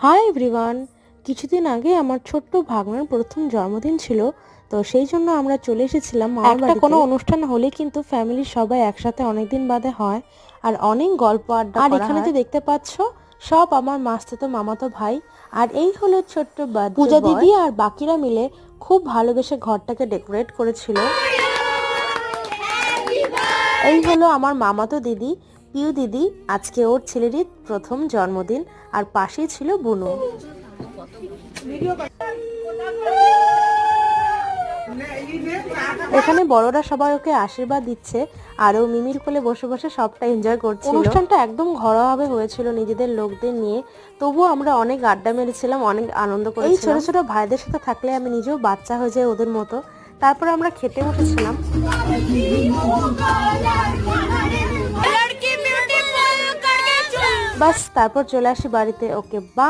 Hi everyone, কিছুদিন আগে আমার ছোট্ট ভাগ্নের প্রথম জন্মদিন ছিল। তো সেই জন্য আমরা চলে এসেছিলাম মামার বাড়িতে। একটা কোনো অনুষ্ঠান হলে কিন্তু ফ্যামিলির সবাই একসাথে অনেকদিন বাদে হয় আর অনেক গল্প আড্ডা করা হয়। আর এখানে যে দেখতে পাচ্ছ সব আমার মাস্তুতো মামাতো ভাই। আর এই হলো ছোট্ট পূজা দিদি আর বাকিরা মিলে খুব ভালোবেসে ঘরটাকে ডেকোরেট করেছিল। এই হলো আমার মামাতো দিদি পিউ দিদি, আজকে ওর ছেলেরই প্রথম জন্মদিন আর পাশেই ছিল বুনু। এখানে বড়রা সবাই ওকে আশীর্বাদ দিচ্ছে আর ও মিমির কোলে বসে বসে সবটা এনজয় করছিল। অনুষ্ঠানটা একদম ঘরোয়াভাবে হয়েছিল নিজেদের লোকদের নিয়ে, তবুও আমরা অনেক আড্ডা মেরেছিলাম, অনেক আনন্দ করেছিলাম। এই ছোট ছোট ভাইদের সাথে থাকলে আমি নিজেও বাচ্চা হয়ে যাই ওদের মতো। তারপর আমরা খেতে বসেছিলাম। বাস তারপর চলে আসি বাড়িতে। ওকে বা